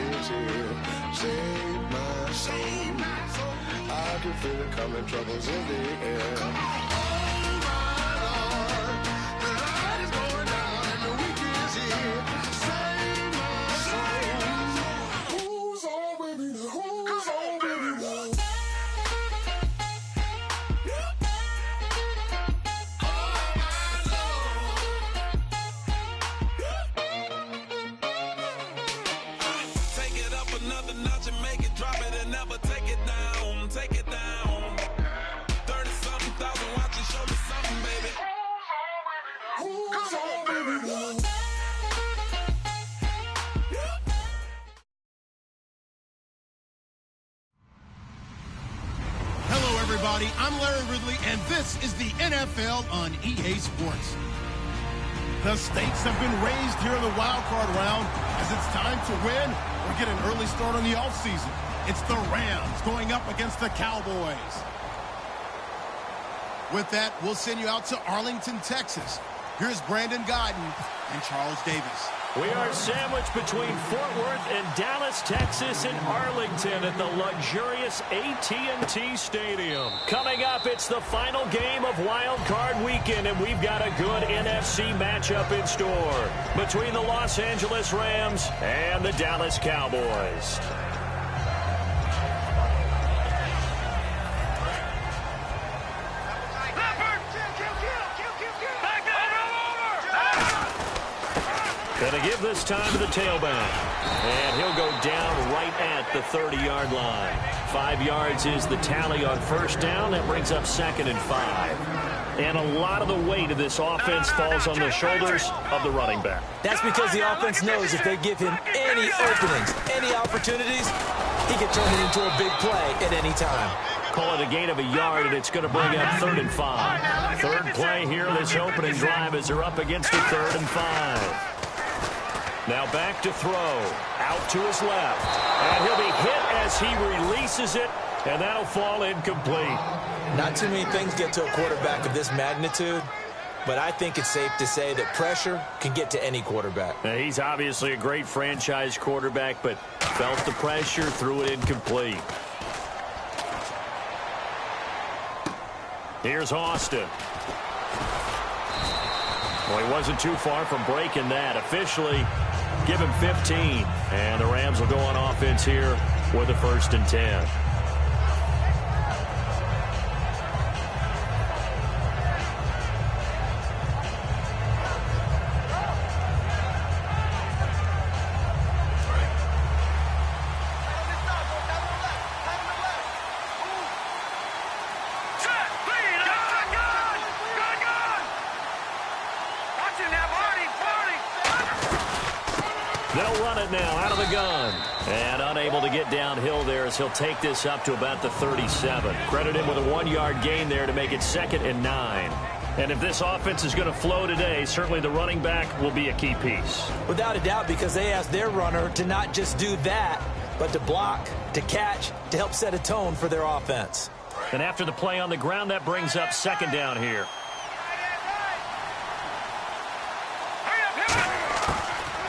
is here. Save my soul. I can feel it coming, troubles in the air. Oh my Lord, the light is going down and the week is here. Save my soul. Who's on with me now? Who's on with me now? I'm Larry Ridley, and this is the NFL on EA Sports. The stakes have been raised here in the wild card round as it's time to win or get an early start on the offseason. It's the Rams going up against the Cowboys. With that, we'll send you out to Arlington, Texas. Here's Brandon Guyton and Charles Davis. We are sandwiched between Fort Worth and Dallas, Texas, and Arlington at the luxurious AT&T Stadium. Coming up, it's the final game of Wild Card Weekend, and we've got a good NFC matchup in store between the Los Angeles Rams and the Dallas Cowboys. Going to give this time to the tailback. And he'll go down right at the 30-yard line. 5 yards is the tally on first down. That brings up 2nd and 5. And a lot of the weight of this offense falls on the shoulders of the running back. That's because the offense knows if they give him any openings, any opportunities, he can turn it into a big play at any time. Call it a gain of a yard, and it's going to bring up 3rd and 5. Third play here, this opening drive as they're up against a 3rd and 5. Now back to throw. Out to his left. And he'll be hit as he releases it, and that'll fall incomplete. Not too many things get to a quarterback of this magnitude, but I think it's safe to say that pressure can get to any quarterback. Now, he's obviously a great franchise quarterback, but felt the pressure, threw it incomplete. Here's Austin. Well, he wasn't too far from breaking that. Officially, give him 15. And the Rams will go on offense here with a 1st and 10. They'll run it now out of the gun. And unable to get downhill there as he'll take this up to about the 37. Credit him with a 1-yard gain there to make it 2nd and 9. And if this offense is going to flow today, certainly the running back will be a key piece. Without a doubt, because they asked their runner to not just do that, but to block, to catch, to help set a tone for their offense. And after the play on the ground, that brings up 2nd down here.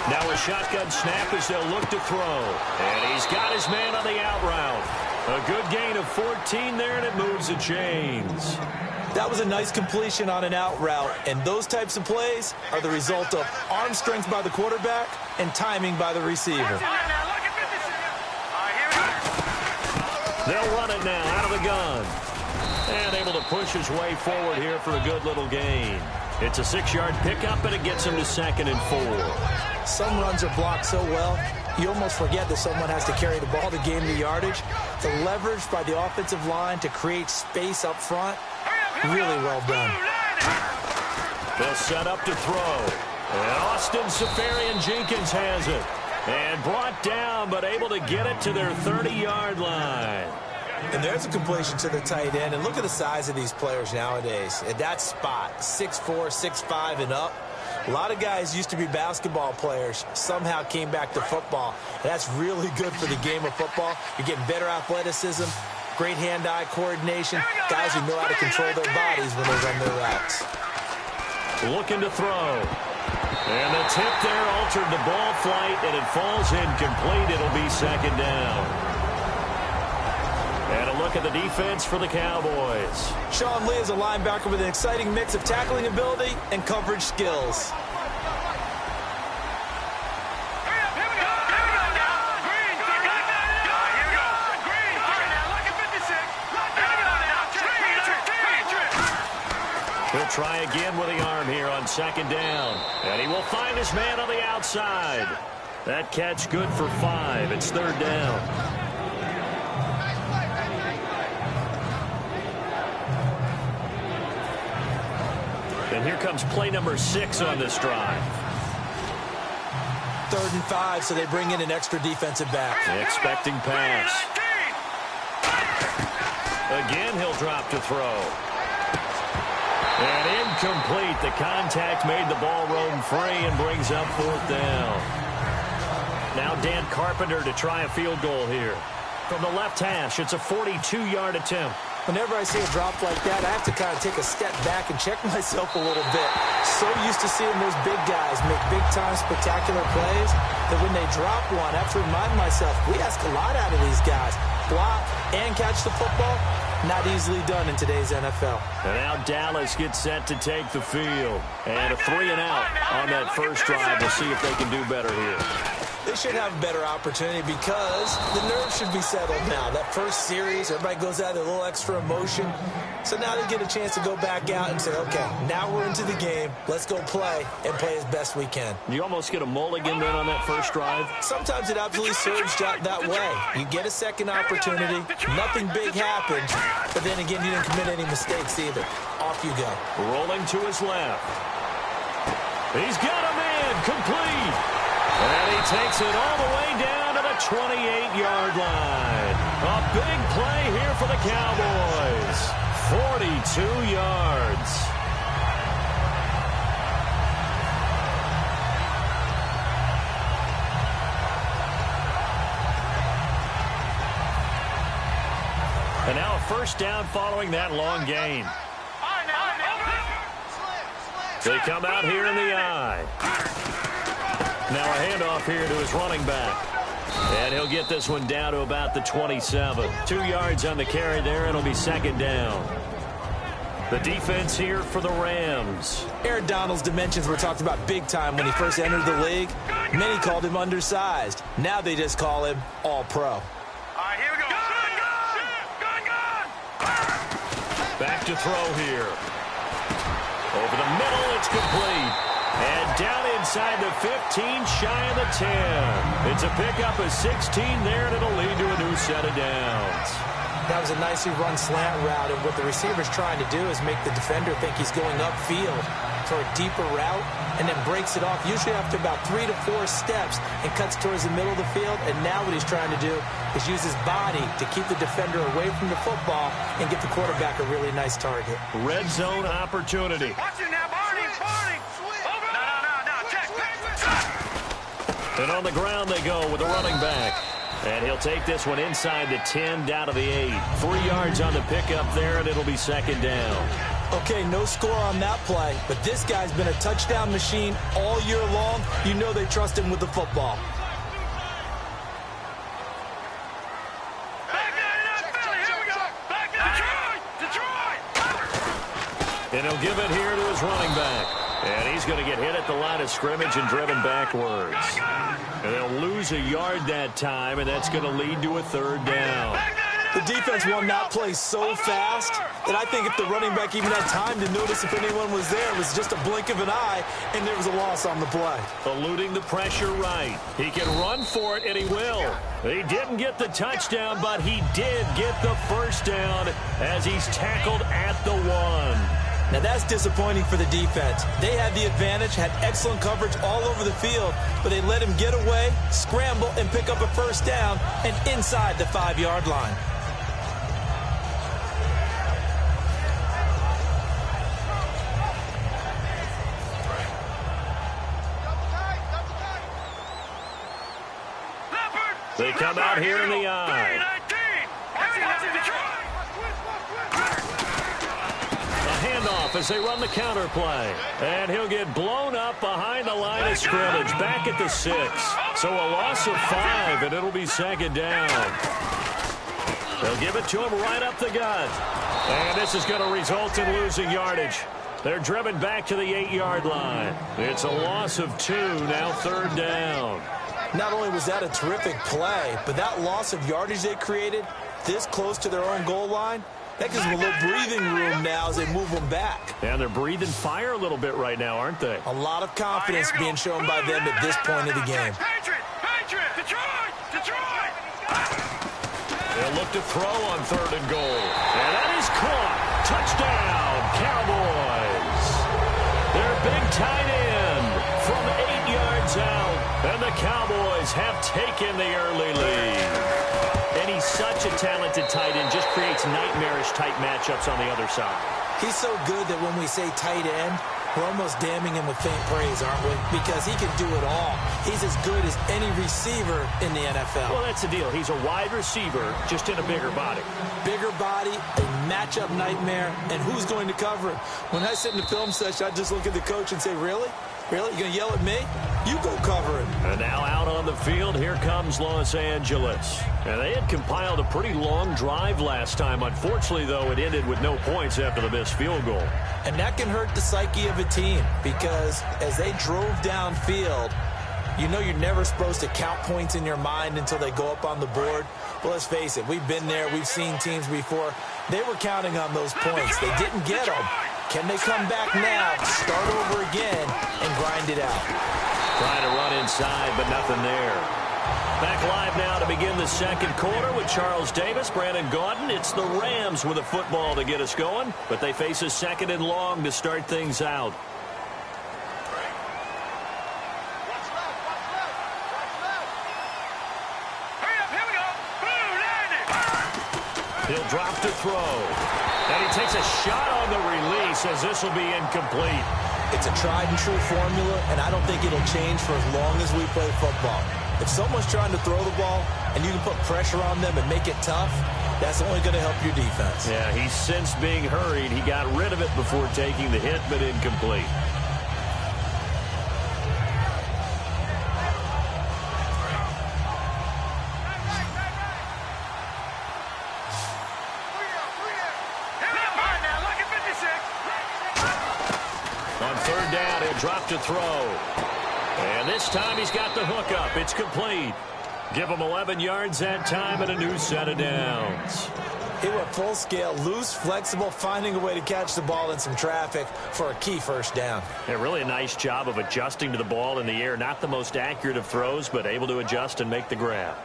Now a shotgun snap as they'll look to throw. And he's got his man on the out route. A good gain of 14 there, and it moves the chains. That was a nice completion on an out route, and those types of plays are the result of arm strength by the quarterback and timing by the receiver. They'll run it now out of the gun. And able to push his way forward here for a good little gain. It's a 6-yard pickup, and it gets him to 2nd and 4. Some runs are blocked so well, you almost forget that someone has to carry the ball to gain the yardage. The leverage by the offensive line to create space up front, really well done. They'll set up to throw. And Austin Safarian-Jenkins has it. And brought down, but able to get it to their 30-yard line. And there's a completion to the tight end. And look at the size of these players nowadays. At that spot, 6'4", 6'5", and up. A lot of guys used to be basketball players, somehow came back to football. And that's really good for the game of football. You're getting better athleticism, great hand-eye coordination, guys who know how to control their bodies when they run their routes. Looking to throw. And the tip there altered the ball flight, and it falls incomplete. It'll be second down. And a look at the defense for the Cowboys. Sean Lee is a linebacker with an exciting mix of tackling ability and coverage skills. He'll try again with the arm here on second down. And he will find his man on the outside. That catch good for 5. It's third down. And here comes play number 6 on this drive. 3rd and 5, so they bring in an extra defensive back. Expecting pass. Again, he'll drop to throw. And incomplete. The contact made the ball roam free and brings up 4th down. Now Dan Carpenter to try a field goal here. From the left hash, it's a 42-yard attempt. Whenever I see a drop like that, I have to kind of take a step back and check myself a little bit. So used to seeing those big guys make big-time spectacular plays that when they drop one, I have to remind myself, we ask a lot out of these guys. Block and catch the football, not easily done in today's NFL. And now Dallas gets set to take the field. And a 3-and-out on that first drive. We'll see if they can do better here. They should have a better opportunity because the nerves should be settled now. That first series, everybody goes out with a little extra emotion. So now they get a chance to go back out and say, okay, now we're into the game. Let's go play and play as best we can. You almost get a mulligan then on that first drive? Sometimes it absolutely serves that way. You get a second opportunity. Nothing big happened. But then again, you didn't commit any mistakes either. Off you go. Rolling to his left. He's got a man complete. And he takes it all the way down to the 28-yard line. A big play here for the Cowboys. 42 yards. And now a first down following that long gain. They come out here in the eye. Now a handoff here to his running back. And he'll get this one down to about the 27. 2 yards on the carry there. It'll be second down. The defense here for the Rams. Aaron Donald's dimensions were talked about big time when he first entered the league. Many called him undersized. Now they just call him all-pro. All right, here we go. Back to throw here. Over the middle, it's complete. And down inside the 15, shy of the 10. It's a pickup of 16 there, and it'll lead to a new set of downs. That was a nicely run slant route, and what the receiver's trying to do is make the defender think he's going upfield for a deeper route, and then breaks it off, usually after about 3 to 4 steps, and cuts towards the middle of the field. And now what he's trying to do is use his body to keep the defender away from the football and get the quarterback a really nice target. Red zone opportunity. Watch it now, Barney. Over. No. Check. And on the ground they go with the running back. And he'll take this one inside the 10, down to the 8. 3 yards on the pickup there, and it'll be second down. Okay, no score on that play, but this guy's been a touchdown machine all year long. You know they trust him with the football. And he'll give it here to his running back. And he's going to get hit at the line of scrimmage and driven backwards. And they'll lose a yard that time, and that's going to lead to a third down. The defense won that play so fast that I think if the running back even had time to notice if anyone was there, it was just a blink of an eye, and there was a loss on the play. Eluding the pressure right. He can run for it, and he will. He didn't get the touchdown, but he did get the first down as he's tackled at the 1. Now that's disappointing for the defense. They had the advantage, had excellent coverage all over the field, but they let him get away, scramble, and pick up a first down, and inside the 5-yard line. They come out here in the eye. A handoff off as they run the counter play. And he'll get blown up behind the line of scrimmage, back at the 6. So a loss of 5, and it'll be second down. They'll give it to him right up the gut. And this is going to result in losing yardage. They're driven back to the 8-yard line. It's a loss of 2, now third down. Not only was that a terrific play, but that loss of yardage they created this close to their own goal line, that gives them a little breathing room now as they move them back. And they're breathing fire a little bit right now, aren't they? A lot of confidence being shown by them at this point of the game. Patriot, Detroit! They'll look to throw on 3rd and goal. And that is caught. Touchdown, Cowboys. Their big tight end from 8 yards out. And the Cowboys have taken the early lead. And he's such a talented tight end, just creates nightmarish-type matchups on the other side. He's so good that when we say tight end, we're almost damning him with faint praise, aren't we? Because he can do it all. He's as good as any receiver in the NFL. Well, that's the deal. He's a wide receiver, just in a bigger body. Bigger body, a matchup nightmare, and who's going to cover it? When I sit in the film session, I just look at the coach and say, really? Really? You going to yell at me? You go cover it. And now out on the field, here comes Los Angeles. And they had compiled a pretty long drive last time. Unfortunately, though, it ended with no points after the missed field goal. And that can hurt the psyche of a team because as they drove downfield, you know you're never supposed to count points in your mind until they go up on the board. Well, let's face it, we've been there. We've seen teams before. They were counting on those points. They didn't get them. Can they come back now, start over again, and grind it out? Trying to run inside, but nothing there. Back live now to begin the second quarter with Charles Davis, Brandon Gaudin. It's the Rams with a football to get us going, but they face a 2nd and long to start things out. He'll drop to throw. And he takes a shot on the release as this will be incomplete. It's a tried-and-true formula, and I don't think it'll change for as long as we play football. If someone's trying to throw the ball and you can put pressure on them and make it tough, that's only going to help your defense. Yeah, he's since being hurried. He got rid of it before taking the hit, but incomplete. On 3rd down, he'll drop to throw. And this time he's got the hook up. It's complete. Give him 11 yards that time and a new set of downs. He went full scale, loose, flexible, finding a way to catch the ball in some traffic for a key first down. Yeah, really a nice job of adjusting to the ball in the air. Not the most accurate of throws, but able to adjust and make the grab.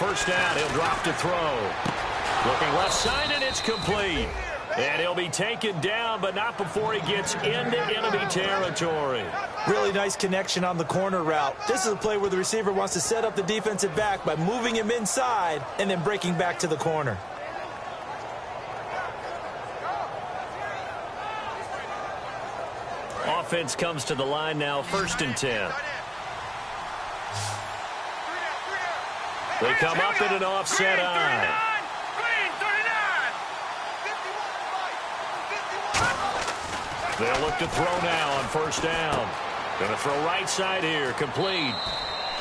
First down, he'll drop to throw. Looking left side, and it's complete. And he'll be taken down, but not before he gets into enemy territory. Really nice connection on the corner route. This is a play where the receiver wants to set up the defensive back by moving him inside and then breaking back to the corner. Offense comes to the line now, 1st and 10. They come up in an offset eye. They'll look to throw now on 1st down. Going to throw right side here, complete.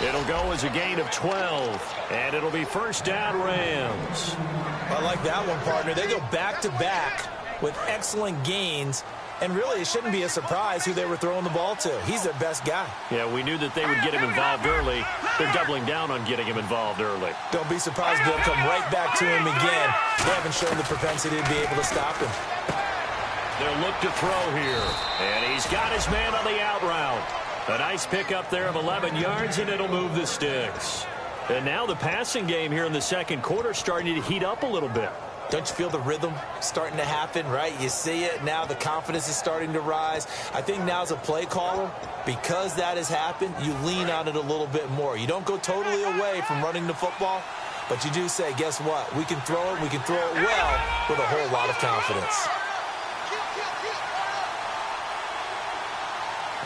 It'll go as a gain of 12, and it'll be 1st down Rams. I like that one, partner. They go back-to-back with excellent gains. And really, it shouldn't be a surprise who they were throwing the ball to. He's their best guy. Yeah, we knew that they would get him involved early. They're doubling down on getting him involved early. Don't be surprised they'll come right back to him again. They haven't shown the propensity to be able to stop him. They'll look to throw here. And he's got his man on the out route. A nice pickup there of 11 yards, and it'll move the sticks. And now the passing game here in the second quarter starting to heat up a little bit. Don't you feel the rhythm starting to happen, right? You see it. Now the confidence is starting to rise. I think now as a play caller, because that has happened, you lean on it a little bit more. You don't go totally away from running the football, but you do say, guess what? We can throw it. We can throw it well with a whole lot of confidence.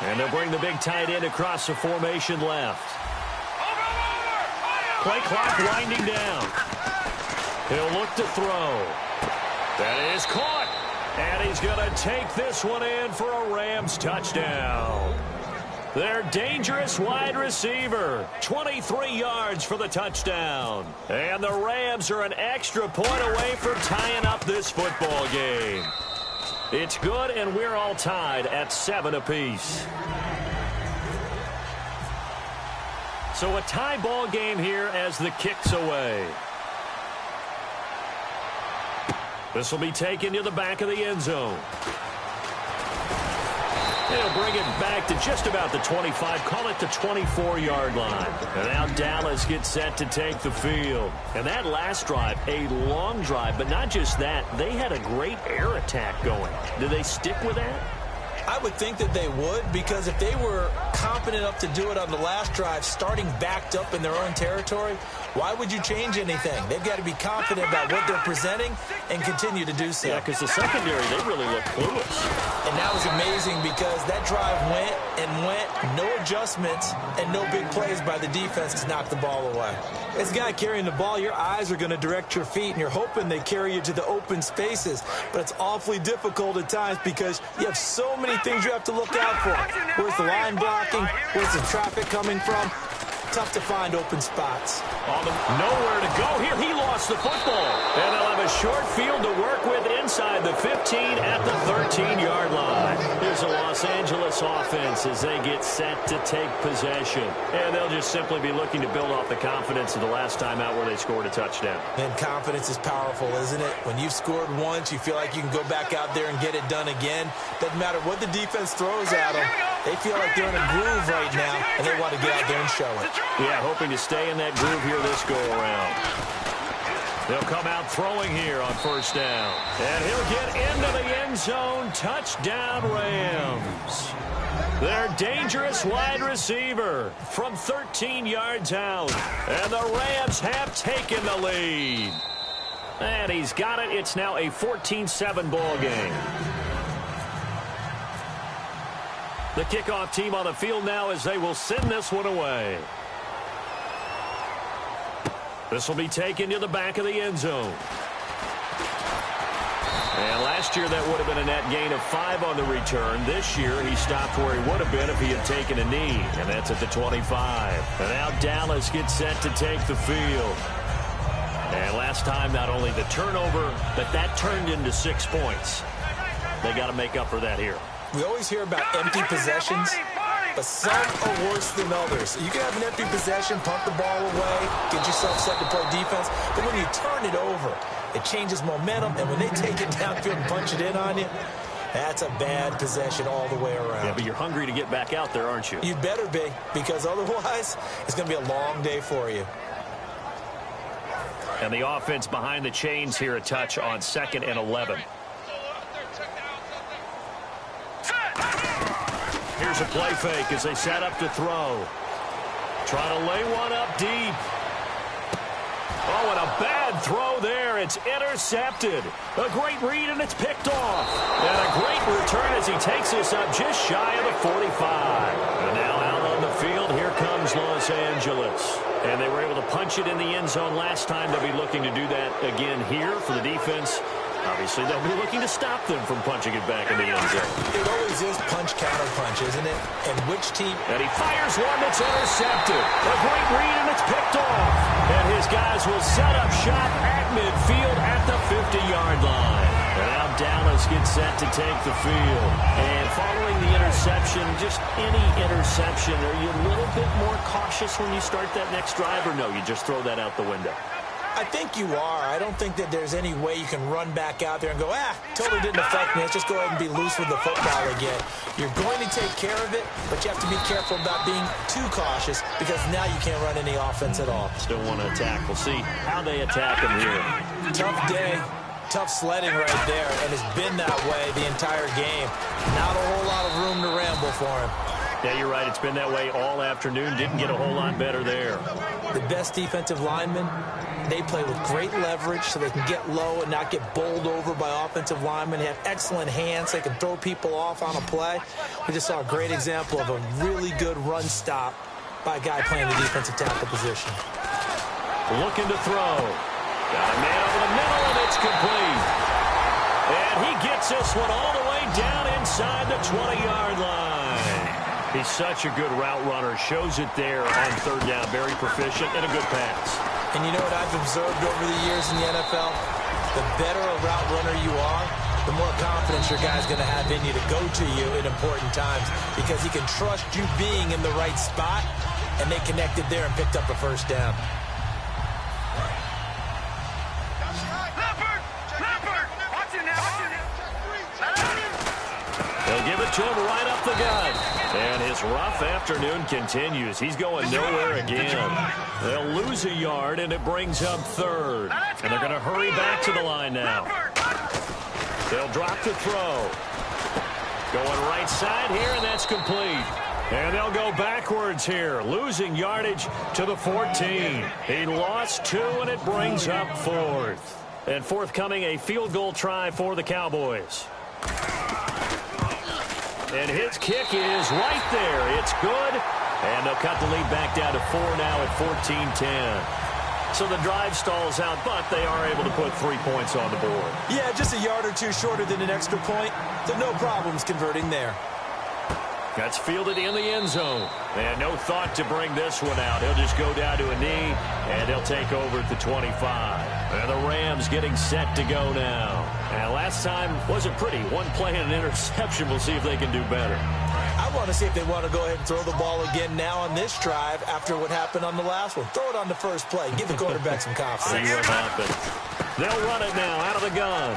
And they'll bring the big tight end across the formation left. Play clock winding down. He'll look to throw. That is caught. And he's going to take this one in for a Rams touchdown. Their dangerous wide receiver, 23 yards for the touchdown. And the Rams are an extra point away from tying up this football game. It's good, and we're all tied at 7 apiece. So a tie ball game here as the kick's away. This will be taken to the back of the end zone. They'll bring it back to just about the 25, call it the 24-yard line. And now Dallas gets set to take the field. And that last drive, a long drive, but not just that, they had a great air attack going. Do they stick with that? I would think that they would, because if they were confident enough to do it on the last drive, starting backed up in their own territory, why would you change anything? They've got to be confident about what they're presenting and continue to do so. Yeah, because the secondary, they really look clueless. And that was amazing because that drive went and went, no adjustments, and no big plays by the defense to knock the ball away. As a guy carrying the ball, your eyes are going to direct your feet, and you're hoping they carry you to the open spaces. But it's awfully difficult at times because you have so many things you have to look out for. Where's the line blocking? Where's the traffic coming from? Tough to find open spots. Nowhere to go here. He lost the football. And they'll have a short field to work with inside the 15 at the 13-yard line. Here's the Los Angeles offense as they get set to take possession. And they'll just simply be looking to build off the confidence of the last time out where they scored a touchdown. And confidence is powerful, isn't it? When you've scored once, you feel like you can go back out there and get it done again. Doesn't matter what the defense throws at them. They feel like they're in a groove right now, and they want to get out there and show it. Yeah, hoping to stay in that groove here this go-around. They'll come out throwing here on first down. And he'll get into the end zone. Touchdown, Rams. Their dangerous wide receiver from 13 yards out. And the Rams have taken the lead. And he's got it. It's now a 14-7 ball game. The kickoff team on the field now as they will send this one away. This will be taken to the back of the end zone. And last year that would have been a net gain of 5 on the return. This year he stopped where he would have been if he had taken a knee. And that's at the 25. And now Dallas gets set to take the field. And last time not only the turnover, but that turned into 6 points. They got to make up for that here. We always hear about empty possessions, but some are worse than others. You can have an empty possession, punt the ball away, get yourself set to play defense, but when you turn it over, it changes momentum, and when they take it downfield and punch it in on you, that's a bad possession all the way around. Yeah, but you're hungry to get back out there, aren't you? You better be, because otherwise it's going to be a long day for you. And the offense behind the chains here, a touch on 2nd and 11. Here's a play fake as they set up to throw. Trying to lay one up deep. Oh, and a bad throw there. It's intercepted. A great read, and it's picked off. And a great return as he takes this up just shy of the 45. And now out on the field, here comes Los Angeles. And they were able to punch it in the end zone last time. They'll be looking to do that again here for the defense. Obviously, they'll be looking to stop them from punching it back in the end zone. It always is punch, counter punch, isn't it? And which team? And he fires one that's intercepted. A great read, and it's picked off. And his guys will set up shop at midfield at the 50-yard line. And now Dallas gets set to take the field. And following the interception, just any interception, are you a little bit more cautious when you start that next drive, or no, you just throw that out the window? I think you are. I don't think that there's any way you can run back out there and go, totally didn't affect me. Let's just go ahead and be loose with the football again. You're going to take care of it, but you have to be careful about being too cautious because now you can't run any offense at all. Still want to attack. We'll see how they attack him here. Tough day. Tough sledding right there, and it's been that way the entire game. Not a whole lot of room to ramble for him. Yeah, you're right. It's been that way all afternoon. Didn't get a whole lot better there. The best defensive lineman They play with great leverage so they can get low and not get bowled over by offensive linemen. They have excellent hands. They can throw people off on a play. We just saw a great example of a really good run stop by a guy playing the defensive tackle position. Looking to throw. Got a man over the middle, and it's complete. And he gets this one all the way down inside the 20-yard line. He's such a good route runner. Shows it there on third down. Very proficient and a good pass. And you know what I've observed over the years in the NFL? The better a route runner you are, the more confidence your guy's going to have in you to go to you in important times because he can trust you being in the right spot, and they connected there and picked up a first down. They'll give it to him right up the gut. And his rough afternoon continues. He's going nowhere again. They'll lose a yard, and it brings up third. And they're going to hurry back to the line now. They'll drop the throw. Going right side here, and that's complete. And they'll go backwards here, losing yardage to the 14. He lost 2, and it brings up fourth. And forthcoming, a field goal try for the Cowboys. And his kick is right there. It's good. And they'll cut the lead back down to 4 now at 14-10. So the drive stalls out, but they are able to put 3 points on the board. Yeah, just a yard or two shorter than an extra point. So no problems converting there. That's fielded in the end zone. And no thought to bring this one out. He'll just go down to a knee, and he'll take over at the 25. And the Rams getting set to go now. And last time wasn't pretty. One play and an interception. We'll see if they can do better. I want to see if they want to go ahead and throw the ball again now on this drive after what happened on the last one. Throw it on the first play. Give the quarterback some confidence. See what happens. They'll run it now out of the gun.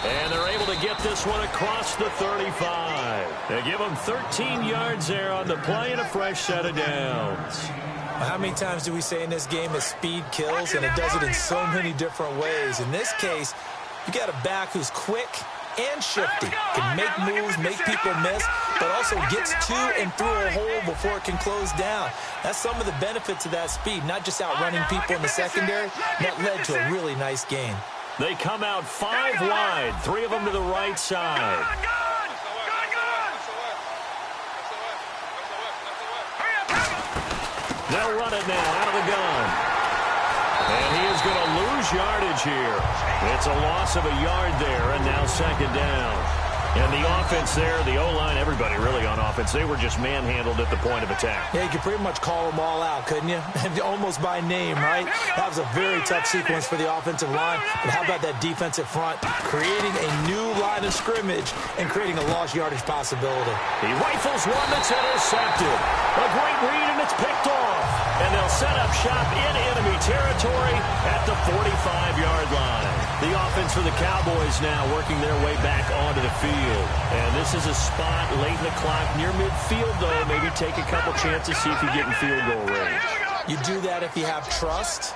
And they're able to get this one across the 35. They give them 13 yards there on the play and a fresh set of downs. How many times do we say in this game that speed kills, and it does it in so many different ways? In this case, you got a back who's quick and shifty, can make moves, make people miss, but also gets to and through a hole before it can close down. That's some of the benefits of that speed, not just outrunning people in the secondary. That led to a really nice gain. They come out 5 wide, 3 of them to the right side. They'll run it now out of the gun. And he is going to lose yardage here. It's a loss of a yard there, and now second down. And the offense there, the O-line, everybody really on offense, they were just manhandled at the point of attack. Yeah, you could pretty much call them all out, couldn't you? Almost by name, right? That was a very tough sequence for the offensive line. But how about that defensive front? Creating a new line of scrimmage and creating a lost yardage possibility. He rifles one that's intercepted. A great read, and it's picked off. And they'll set up shop in enemy territory at the 45-yard line. The offense for the Cowboys now working their way back onto the field. And this is a spot late in the clock near midfield, though. Maybe take a couple chances, see if you get in field goal range. You do that if you have trust.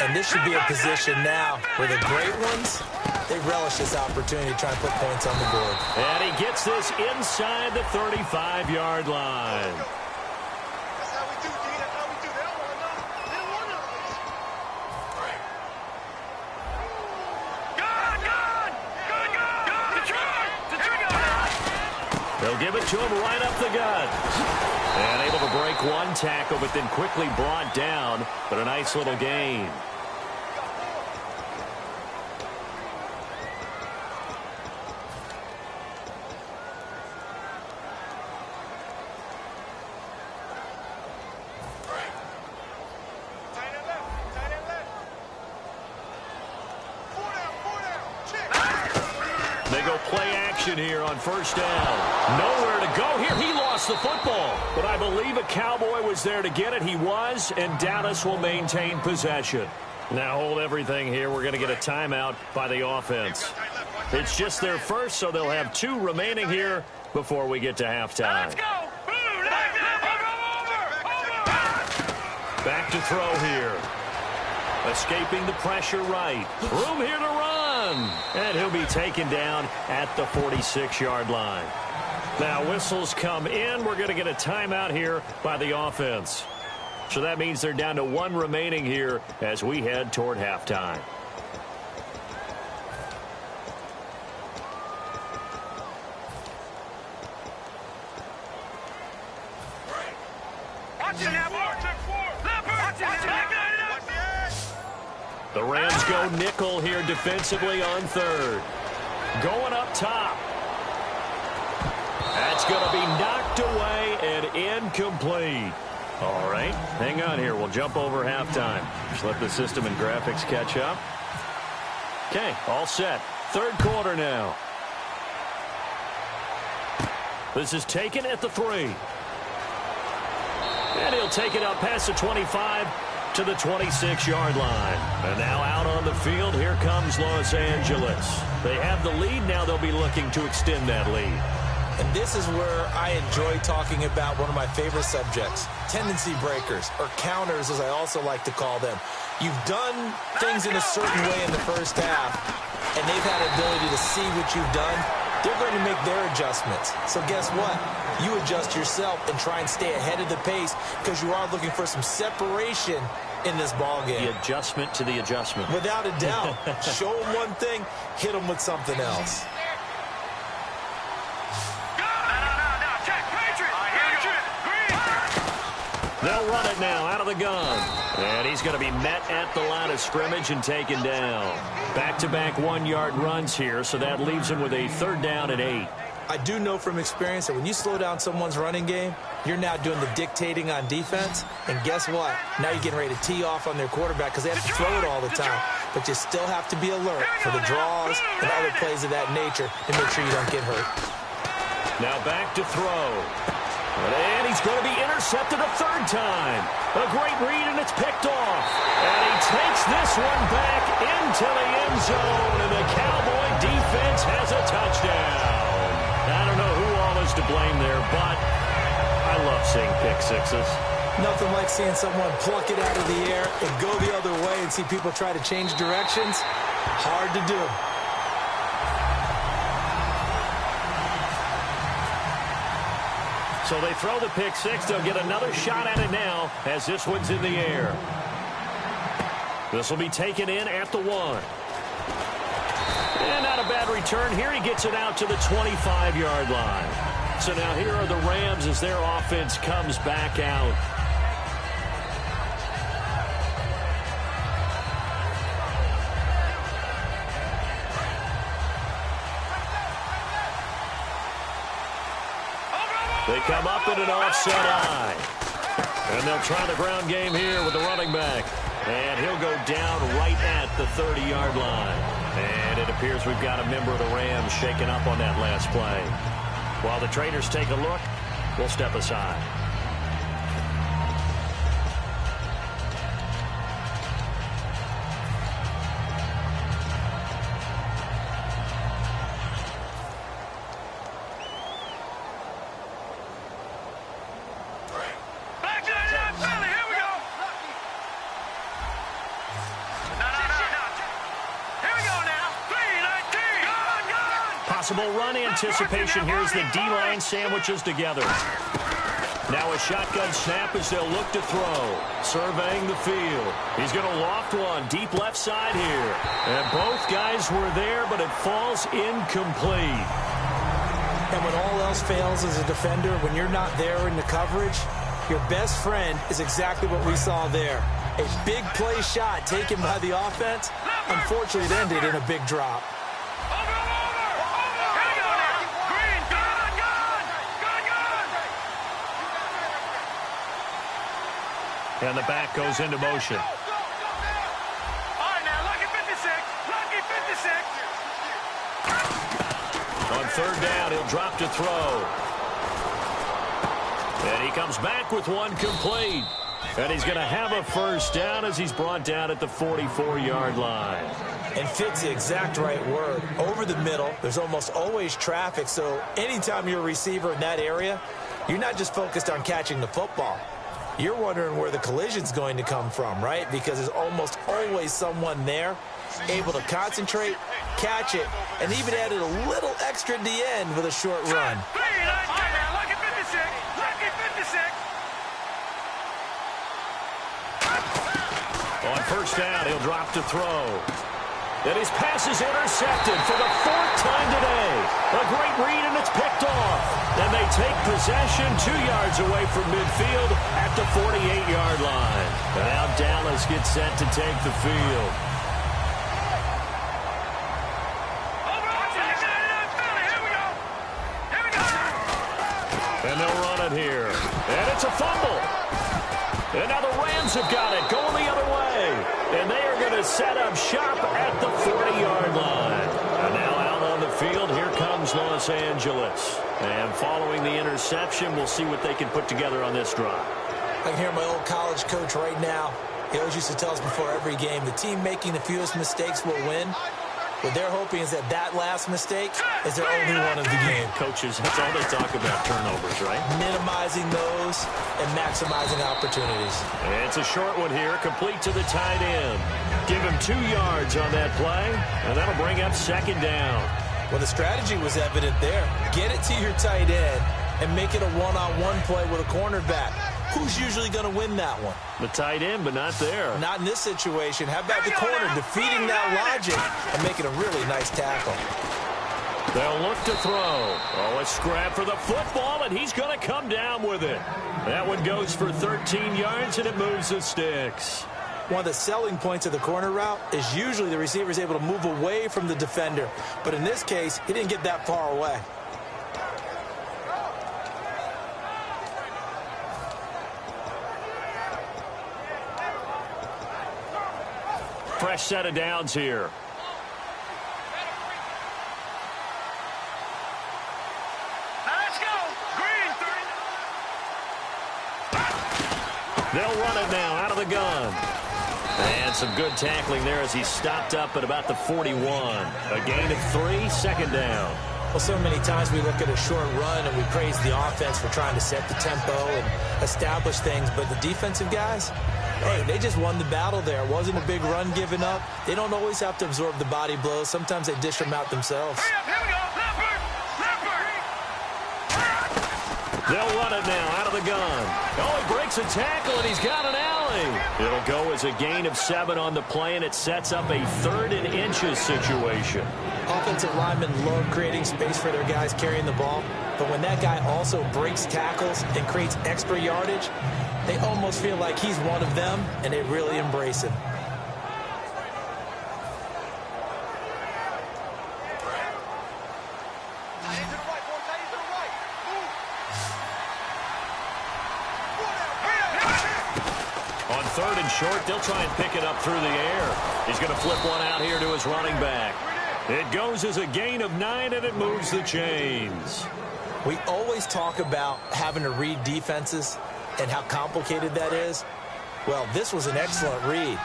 And this should be a position now where the great ones, they relish this opportunity to try and put points on the board. And he gets this inside the 35-yard line. They'll give it to him right up the gut. And able to break one tackle, but then quickly brought down. But a nice little gain. They go play action here on first down. Nowhere to go here. He lost the football. But I believe a Cowboy was there to get it. He was, and Dallas will maintain possession. Now hold everything here. We're going to get a timeout by the offense. It's just their first, so they'll have 2 remaining here before we get to halftime. Let's go! Back to throw here. Escaping the pressure right. Room here to run. And he'll be taken down at the 46-yard line. Now whistles come in. We're going to get a timeout here by the offense. So that means they're down to 1 remaining here as we head toward halftime. The Rams go nickel here defensively on 3rd. Going up top. That's going to be knocked away and incomplete. All right, hang on here. We'll jump over halftime. Just let the system and graphics catch up. Okay, all set. 3rd quarter now. This is taken at the 3. And he'll take it up past the 25 to the 26-yard line. And now out on the field, here comes Los Angeles. They have the lead. Now they'll be looking to extend that lead. And this is where I enjoy talking about one of my favorite subjects, tendency breakers, or counters as I also like to call them. You've done things in a certain way in the first half, and they've had the ability to see what you've done. They're going to make their adjustments. So guess what? You adjust yourself and try and stay ahead of the pace because you are looking for some separation in this ball game. The adjustment to the adjustment. Without a doubt. Show them one thing, hit them with something else. They'll run it now out of the gun. And he's going to be met at the line of scrimmage and taken down. Back-to-back 1-yard runs here, so that leaves him with a 3rd down and 8. I do know from experience that when you slow down someone's running game, you're now doing the dictating on defense. And guess what? Now you're getting ready to tee off on their quarterback because they have to throw it all the time. But you still have to be alert for the draws and other plays of that nature to make sure you don't get hurt. Now back to throw. And he's going to be intercepted a 3rd time. A great read, and it's picked off. And he takes this one back into the end zone, and the Cowboy defense has a touchdown. I don't know who all is to blame there, but I love seeing pick sixes. Nothing like seeing someone pluck it out of the air and go the other way and see people try to change directions. Hard to do. So they throw the pick six. They'll get another shot at it now as this one's in the air. This will be taken in at the 1. And not a bad return. Here he gets it out to the 25-yard line. So now here are the Rams as their offense comes back out. They come up in an offset eye. And they'll try the ground game here with the running back. And he'll go down right at the 30-yard line. And it appears we've got a member of the Rams shaken up on that last play. While the traders take a look, we'll step aside. Possible run anticipation. Here's the D-line sandwiches together. Now a shotgun snap as they'll look to throw. Surveying the field. He's going to loft one deep left side here. And both guys were there, but it falls incomplete. And when all else fails as a defender, when you're not there in the coverage, your best friend is exactly what we saw there. A big play shot taken by the offense. Unfortunately, it ended in a big drop. And the back goes into motion. All right, now, lucky 56. Lucky 56. On 3rd down, he'll drop to throw. And he comes back with one complete. And he's going to have a 1st down as he's brought down at the 44-yard line. And fits the exact right word. Over the middle, there's almost always traffic. So anytime you're a receiver in that area, you're not just focused on catching the football. You're wondering where the collision's going to come from, right? Because there's almost always someone there able to concentrate, catch it, and even added a little extra at the end with a short run. All right, now, lucky 56. Lucky 56. On first down, he'll drop to throw. And his pass is intercepted for the 4th time today. A great read, and it's picked off. And they take possession 2 yards away from midfield at the 48-yard line. And now Dallas gets set to take the field. And they'll run it here. And it's a fumble. And now the Rams have got it, going the other way. And they are going to set up shop at the 40-yard line. And now out on the field, here comes Los Angeles. And following the interception, we'll see what they can put together on this drive. I can hear my old college coach right now. He always used to tell us before every game, the team making the fewest mistakes will win. What they're hoping is that last mistake is their only one of the game. Coaches, that's all they talk about, turnovers, right? Minimizing those and maximizing opportunities. And it's a short one here, complete to the tight end. Give him 2 yards on that play, and that'll bring up 2nd down. Well, the strategy was evident there. Get it to your tight end and make it a one-on-one play with a cornerback. Who's usually going to win that one? The tight end, but not there. Not in this situation. How about the corner defeating that logic and making a really nice tackle? They'll look to throw. Oh, a scrap for the football, and he's going to come down with it. That one goes for 13 yards, and it moves the sticks. One of the selling points of the corner route is usually the receiver is able to move away from the defender. But in this case, he didn't get that far away. Fresh set of downs here. They'll run it now out of the gun. And some good tackling there as he stopped up at about the 41. A gain of 3, 2nd down. Well, so many times we look at a short run and we praise the offense for trying to set the tempo and establish things. But the defensive guys, hey, they just won the battle there. It wasn't a big run given up. They don't always have to absorb the body blows. Sometimes they dish them out themselves. They'll run it now out of the gun. Oh, he breaks a tackle, and he's got an alley. It'll go as a gain of 7 on the play, and it sets up a 3rd and inches situation. Offensive linemen love creating space for their guys carrying the ball, but when that guy also breaks tackles and creates extra yardage, they almost feel like he's one of them, and they really embrace him. On 3rd and short, they'll try and pick it up through the air. He's going to flip one out here to his running back. It goes as a gain of 9, and it moves the chains. We always talk about having to read defenses and how complicated that is. Well, this was an excellent read.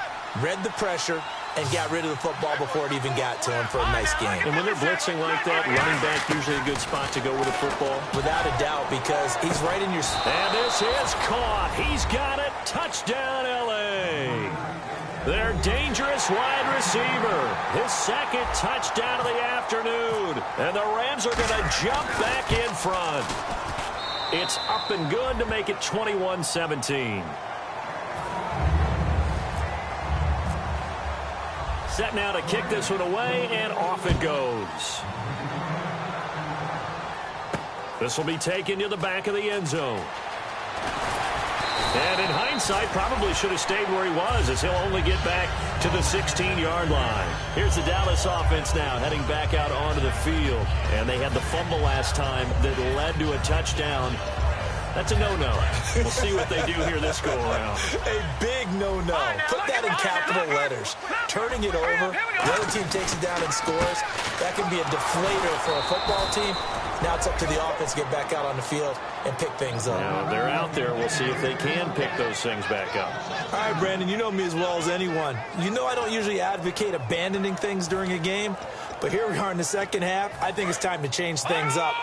Read the pressure and got rid of the football before it even got to him for a nice game. And when they're blitzing like that, running back usually a good spot to go with the football. Without a doubt, because he's right in your... And this is caught. He's got it. Touchdown, L.A. Their dangerous wide receiver. His 2nd touchdown of the afternoon. And the Rams are going to jump back in front. It's up and good to make it 21-17. Set now to kick this one away, and off it goes. This will be taken to the back of the end zone. And in hindsight, probably should have stayed where he was, as he'll only get back to the 16-yard line. Here's the Dallas offense now heading back out onto the field. And they had the fumble last time that led to a touchdown. That's a no-no. We'll see what they do here this go-around. A big no-no. Put that in capital letters. Turning it over, the other team takes it down and scores. That can be a deflator for a football team. Now it's up to the offense to get back out on the field and pick things up. Now, they're out there. We'll see if they can pick those things back up. All right, Brandon, you know me as well as anyone. You know I don't usually advocate abandoning things during a game, but here we are in the 2nd half. I think it's time to change things up.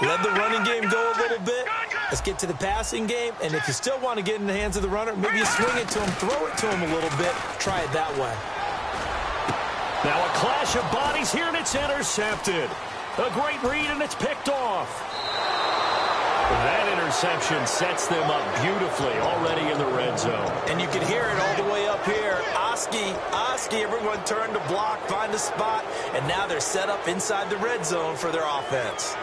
Let the running game go a little bit. Let's get to the passing game, and if you still want to get in the hands of the runner, maybe you swing it to him, throw it to him a little bit, try it that way. Now a clash of bodies here, and it's intercepted. A great read, and it's picked off. That interception sets them up beautifully already in the red zone. And you can hear it all the way up here. Oski, everyone turned to block, find a spot, and now they're set up inside the red zone for their offense.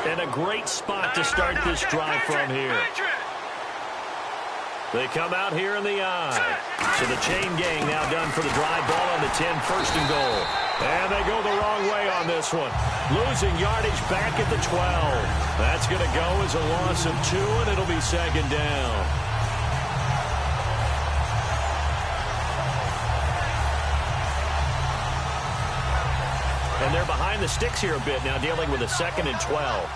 And a great spot to start this drive from here. They come out here in the I. So the chain gang now done for the drive. Ball on the 10, first and goal. And they go the wrong way on this one. Losing yardage back at the 12. That's going to go as a loss of 2, and it'll be second down. And they're behind the sticks here a bit now, dealing with a 2nd and 12.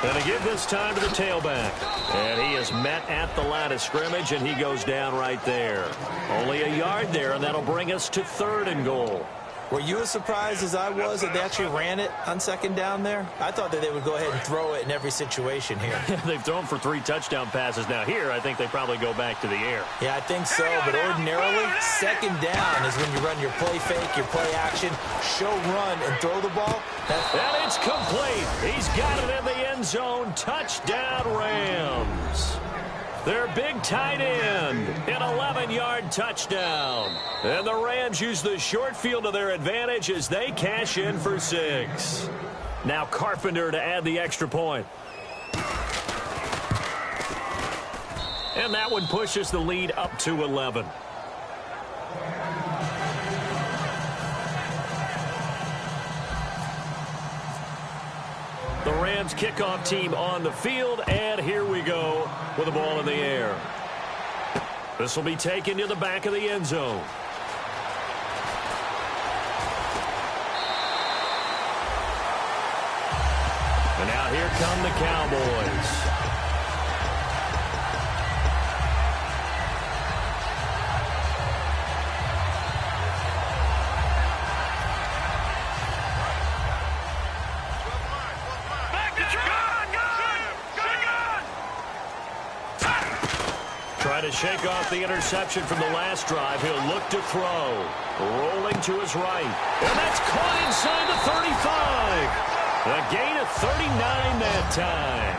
And to give this time to the tailback. And he is met at the line of scrimmage, and he goes down right there. Only a yard there, and that'll bring us to 3rd and goal. Were you as surprised as I was that they actually ran it on 2nd down there? I thought that they would go ahead and throw it in every situation here. They've thrown for 3 touchdown passes. Now here, I think they probably go back to the air. Yeah, I think so, but ordinarily, 2nd down is when you run your play fake, your play action, show run, and throw the ball. And it's complete. He's got it in the end zone. Touchdown, Rams. Their big tight end, an 11-yard touchdown. And the Rams use the short field to their advantage as they cash in for 6. Now Carpenter to add the extra point. And that one pushes the lead up to 11. The Rams kickoff team on the field, and here we go with the ball in the air. This will be taken to the back of the end zone. And now here come the Cowboys. Try to shake off the interception from the last drive. He'll look to throw. Rolling to his right. And that's caught inside the 35. A gain of 39 that time.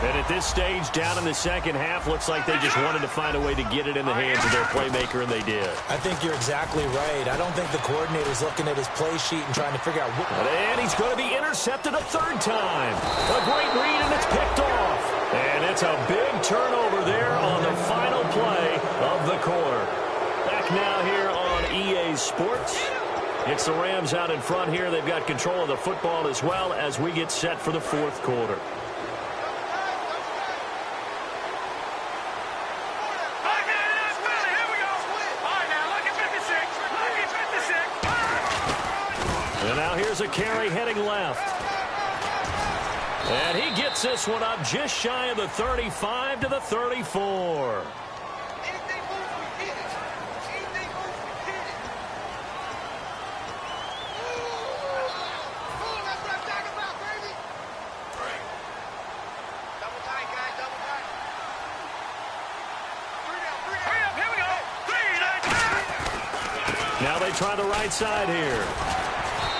And at this stage, down in the second half, looks like they just wanted to find a way to get it in the hands of their playmaker, and they did. I think you're exactly right. I don't think the coordinator's looking at his play sheet and trying to figure out what... And he's going to be intercepted a 3rd time. A great read, and it's picked off. And it's a big turnover there on the final play of the quarter. Back now here on EA Sports. It's the Rams out in front here. They've got control of the football as well as we get set for the 4th quarter. And now here's a carry heading left. And he gets this one up just shy of the 35 to the 34. Now they try the right side here.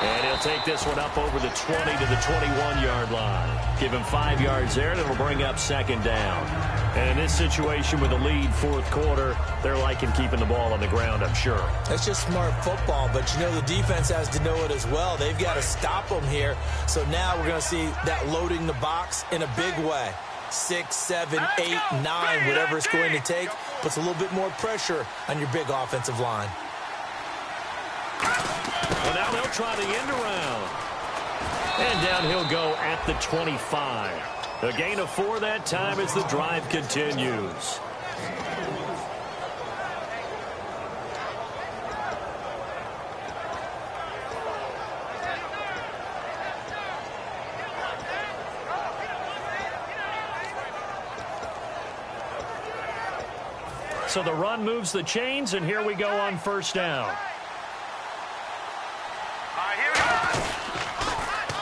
And he'll take this one up over the 20 to the 21-yard line. Give him 5 yards there, and it'll bring up 2nd down. And in this situation with the lead 4th quarter, they're liking keeping the ball on the ground, I'm sure. That's just smart football, but you know the defense has to know it as well. They've got to stop them here. So now we're going to see that loading the box in a big way. 6, 7, 8, 9, whatever it's going to take, puts a little bit more pressure on your big offensive line. Well, now they'll try the end around. And down he'll go at the 25. A gain of 4 that time as the drive continues. So the run moves the chains, and here we go on 1st down.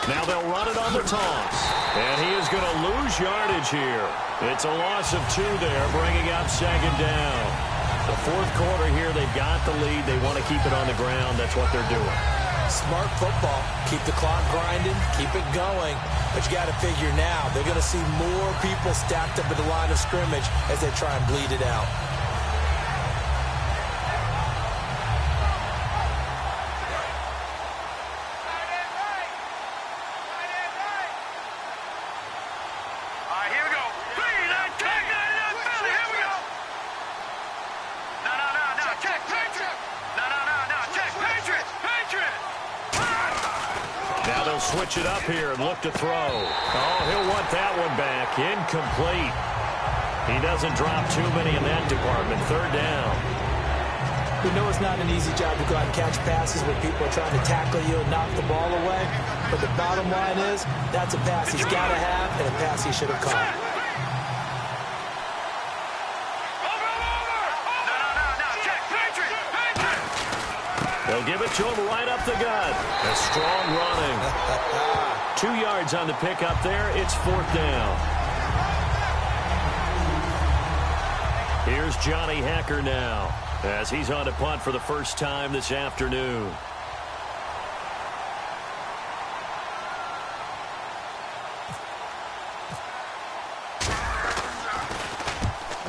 Now they'll run it on the toss. And he is going to lose yardage here. It's a loss of 2 there, bringing up 2nd down. The 4th quarter here, they've got the lead. They want to keep it on the ground. That's what they're doing. Smart football. Keep the clock grinding, keep it going. But you got to figure now, they're going to see more people stacked up at the line of scrimmage as they try and bleed it out. Switch it up here and look to throw. Oh, he'll want that one back. Incomplete. He doesn't drop too many in that department. Third down. We know it's not an easy job to go out and catch passes when people are trying to tackle you and knock the ball away. But the bottom line is, that's a pass he's got to have and a pass he should have caught. They'll give it to him right up the gut. A strong running. 2 yards on the pickup there. It's fourth down. Here's Johnny Hecker now as he's on to punt for the first time this afternoon.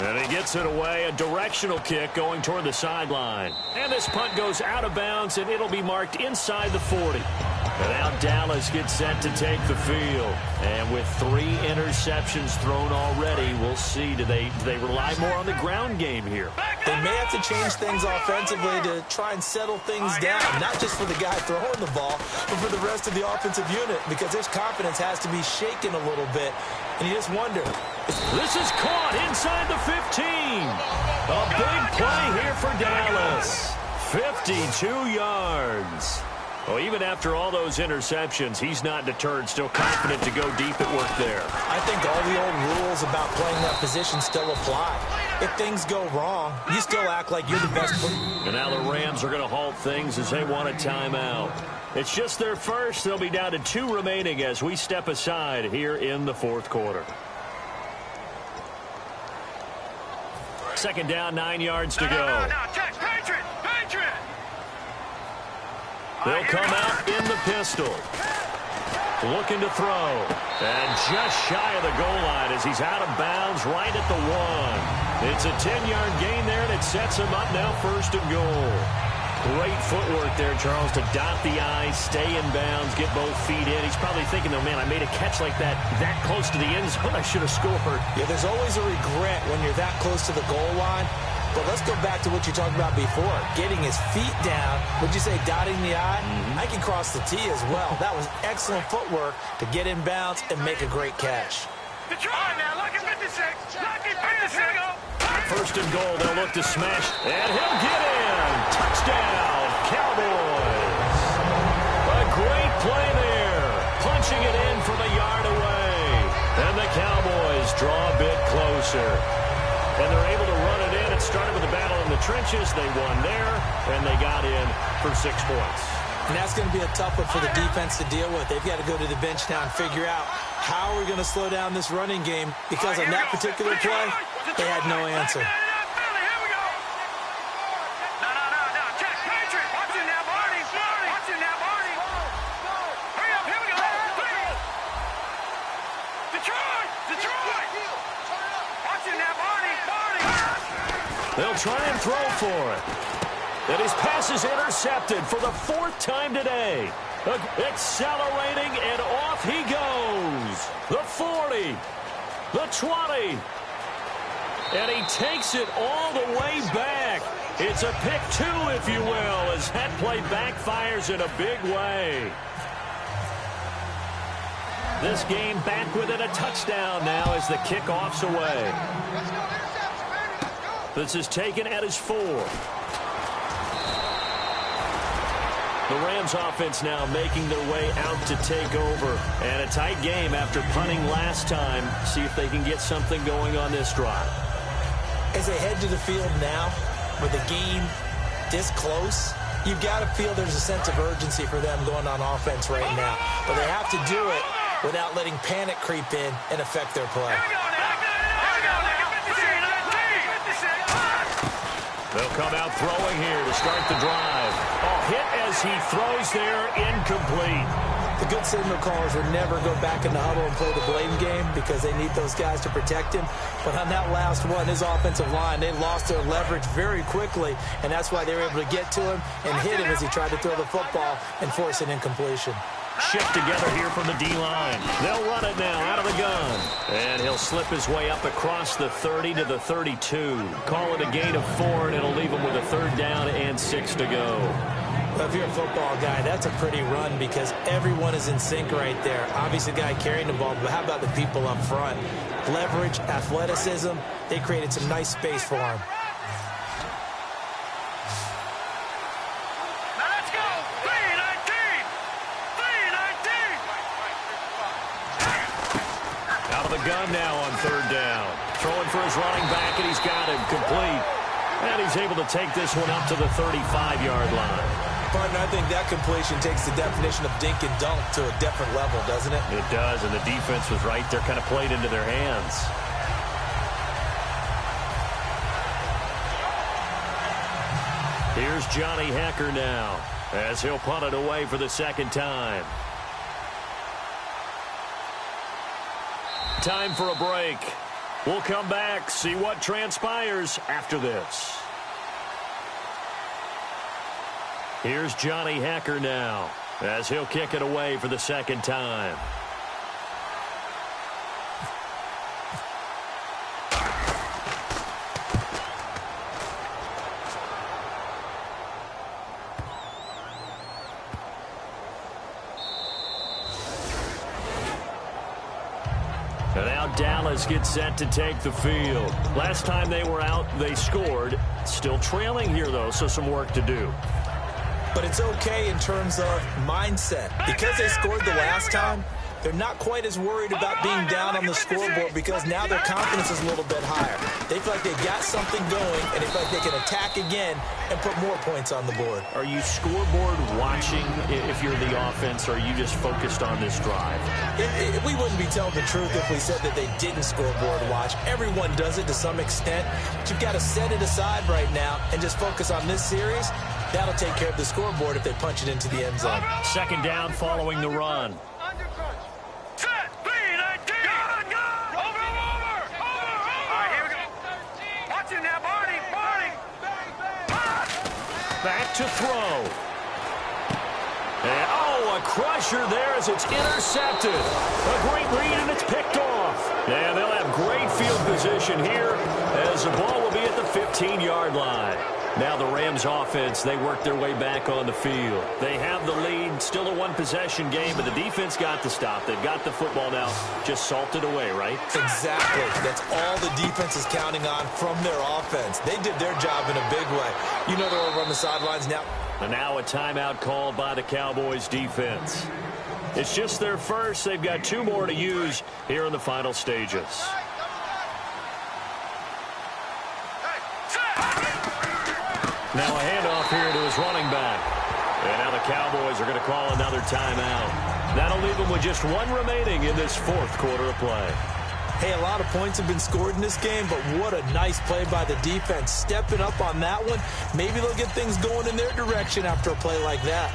And he gets it away, a directional kick going toward the sideline. And this punt goes out of bounds, and it'll be marked inside the 40. And now Dallas gets set to take the field. And with 3 interceptions thrown already, we'll see, do they rely more on the ground game here? They may have to change things offensively to try and settle things down, not just for the guy throwing the ball, but for the rest of the offensive unit, because his confidence has to be shaken a little bit. And you just wonder. This is caught inside the 15. A big play here for Dallas. 52 yards. Well, even after all those interceptions, he's not deterred, still confident to go deep at work there. I think all the old rules about playing that position still apply. If things go wrong, you still act like you're the best. And now the Rams are going to halt things as they want a timeout. It's just their first. They'll be down to 2 remaining as we step aside here in the fourth quarter. Second down, 9 yards to go. They'll come out in the pistol. Looking to throw. And just shy of the goal line as he's out of bounds right at the 1. It's a 10-yard gain there, and it sets him up now first and goal. Great footwork there, Charles, to dot the I, stay in bounds, get both feet in. He's probably thinking, though, man, I made a catch like that close to the end zone. I should have scored. Yeah, there's always a regret when you're that close to the goal line. But let's go back to what you talked about before. Getting his feet down. Would you say dotting the I? I can cross the T as well. That was excellent footwork to get in bounds and make a great catch. First and goal, they'll look to smash, and he'll get in. Touchdown, Cowboys. A great play there. Punching it in from a yard away. And the Cowboys draw a bit closer. And they're able to run it in. It started with a battle in the trenches. They won there, and they got in for 6 points. And that's going to be a tough one for the defense to deal with. They've got to go to the bench now and figure out how we're going to slow down this running game, because on that particular play, they had no answer. They'll try and throw for it. And his pass is intercepted for the 4th time today. Accelerating, and off he goes. The 40, the 20. And he takes it all the way back. It's a pick 2, if you will, as that play backfires in a big way. This game back within a touchdown now as the kickoff's away. This is taken at his 4. The Rams offense now making their way out to take over. And a tight game after punting last time. See if they can get something going on this drive. As they head to the field now, with the game this close, you've got to feel there's a sense of urgency for them going on offense right now. But they have to do it without letting panic creep in and affect their play. They'll come out throwing here to start the drive. Oh, hit as he throws there, incomplete. The good signal callers would never go back in the huddle and play the blame game because they need those guys to protect him. But on that last one, his offensive line, they lost their leverage very quickly, and that's why they were able to get to him and hit him as he tried to throw the football and force an incompletion. Shift together here from the D-line. They'll run it now out of the gun. And he'll slip his way up across the 30 to the 32. Call it a gain of 4, and it'll leave him with a 3rd down and 6 to go. Well, if you're a football guy, that's a pretty run because everyone is in sync right there. Obviously, the guy carrying the ball, but how about the people up front? Leverage, athleticism, they created some nice space for him. Gun now on 3rd down. Throwing for his running back, and he's got him complete. And he's able to take this one up to the 35-yard line. Partner, I think that completion takes the definition of dink and dunk to a different level, doesn't it? It does, and the defense was right there, kind of played into their hands. Here's Johnny Hecker now, as he'll punt it away for the 2nd time. Time for a break. We'll come back, see what transpires after this. Here's Johnny Hecker now, as he'll kick it away for the 2nd time. And now Dallas gets set to take the field. Last time they were out, they scored. Still trailing here, though, so some work to do. But it's okay in terms of mindset. Because they scored the last time, they're not quite as worried about being down on the scoreboard because now their confidence is a little bit higher. They feel like they got something going, and they feel like they can attack again and put more points on the board. Are you scoreboard watching if you're the offense, or are you just focused on this drive? We wouldn't be telling the truth if we said that they didn't scoreboard watch. Everyone does it to some extent. But you've got to set it aside right now and just focus on this series. That'll take care of the scoreboard if they punch it into the end zone. 2nd down following the run. Back to throw. And, a crusher there as it's intercepted. A great read, and it's picked off. And they'll have great field position here as the ball will be at the 15-yard line. Now the Rams offense, they work their way back on the field. They have the lead, still a one-possession game, but the defense got the stop. They've got the football now, just salted away, right? Exactly. That's all the defense is counting on from their offense. They did their job in a big way. You know they're over on the sidelines now. And now a timeout called by the Cowboys defense. It's just their first. They've got 2 more to use here in the final stages. Now a handoff here to his running back. And now the Cowboys are going to call another timeout. That'll leave them with just 1 remaining in this 4th quarter of play. Hey, a lot of points have been scored in this game, but what a nice play by the defense. Stepping up on that one. Maybe they'll get things going in their direction after a play like that.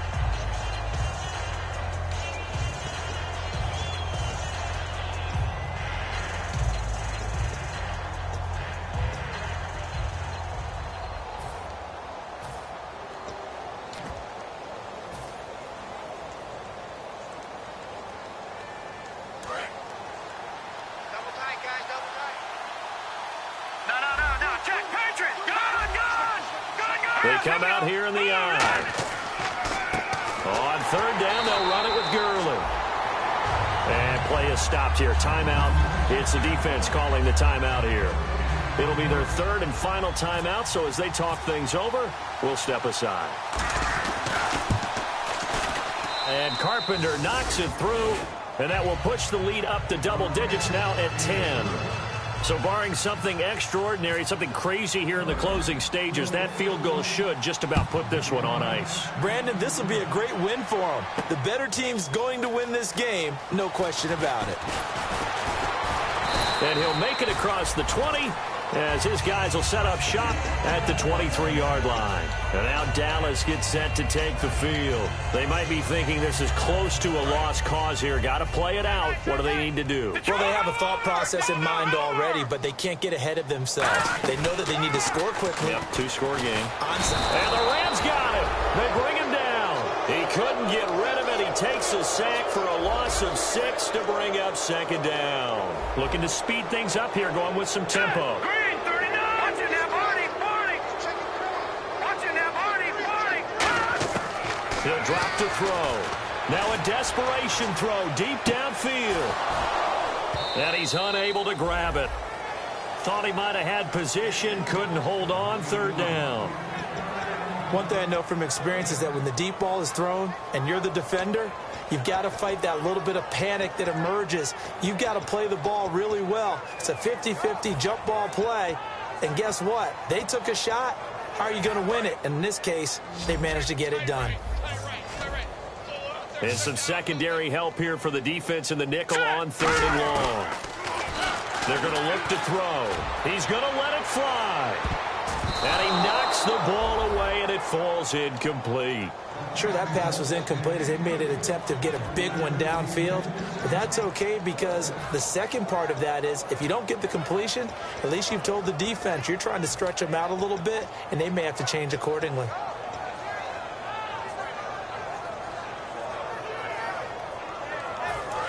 They come out here in the eye. On 3rd down, they'll run it with Gurley. And play is stopped here. Timeout. It's the defense calling the timeout here. It'll be their 3rd and final timeout, so as they talk things over, we'll step aside. And Carpenter knocks it through, and that will push the lead up to double digits now at 10. So barring something extraordinary, something crazy here in the closing stages, that field goal should just about put this one on ice. Brandon, this will be a great win for them. The better team's going to win this game, no question about it. And he'll make it across the 20, as his guys will set up shop at the 23-yard line. And now Dallas gets set to take the field. They might be thinking this is close to a lost cause here. Got to play it out. What do they need to do? Well, they have a thought process in mind already, but they can't get ahead of themselves. They know that they need to score quickly. Yep, two-score game. Onside. And the Rams got him. They bring him down. He couldn't get rid of it. He takes a sack for a loss of 6 to bring up second down. Looking to speed things up here, going with some tempo. Green, 39. Watching that body. Watching that body. He'll drop to throw. Now a desperation throw deep downfield. And he's unable to grab it. Thought he might have had position, couldn't hold on, third down. One thing I know from experience is that when the deep ball is thrown and you're the defender, you've got to fight that little bit of panic that emerges. You've got to play the ball really well. It's a 50-50 jump ball play. And guess what? They took a shot. How are you going to win it? And in this case, they managed to get it done. And some secondary help here for the defense in the nickel on third and long. They're going to look to throw. He's going to let it fly. And he knocks the ball away, and it falls incomplete. Sure, that pass was incomplete as they made an attempt to get a big one downfield. But that's okay because the second part of that is if you don't get the completion, at least you've told the defense you're trying to stretch them out a little bit, and they may have to change accordingly.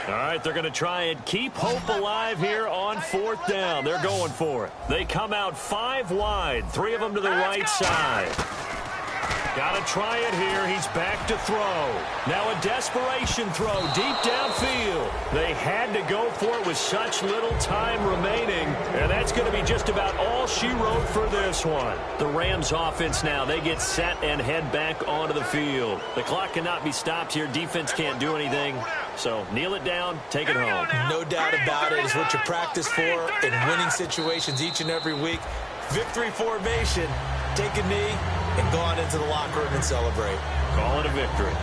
All right, they're going to try and keep hope alive here on fourth down. They're going for it. They come out 5 wide, 3 of them to the right side. Got to try it here. He's back to throw. Now a desperation throw deep downfield. They had to go for it with such little time remaining, and that's going to be just about all she wrote for this one. The Rams offense now, they get set and head back onto the field. The clock cannot be stopped here. Defense can't do anything. So kneel it down, take it home. No doubt about it. It's what you practice for in winning situations each and every week. Victory formation. Take a knee and go on into the locker room and celebrate. Call it a victory.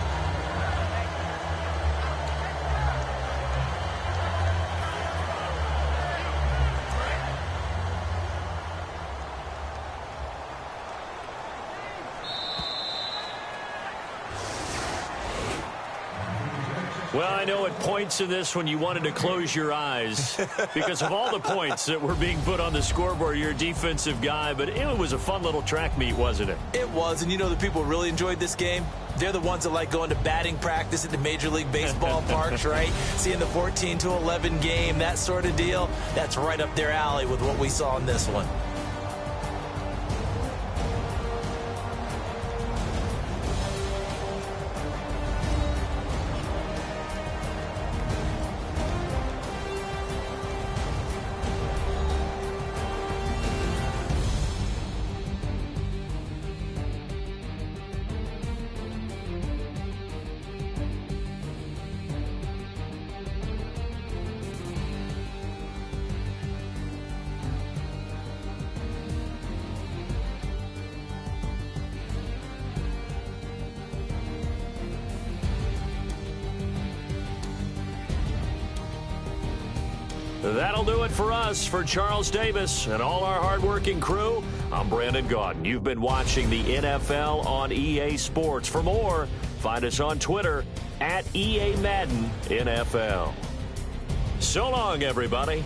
Well, I know at points in this when you wanted to close your eyes because of all the points that were being put on the scoreboard. You're a defensive guy, but it was a fun little track meet, wasn't it? It was, and you know the people really enjoyed this game? They're the ones that like going to batting practice at the Major League Baseball parks, right? Seeing the 14-11 game, that sort of deal. That's right up their alley with what we saw in this one. That'll do it for us. For Charles Davis and all our hardworking crew, I'm Brandon Gaudin. You've been watching the NFL on EA Sports. For more, find us on Twitter @EA Madden NFL. So long, everybody.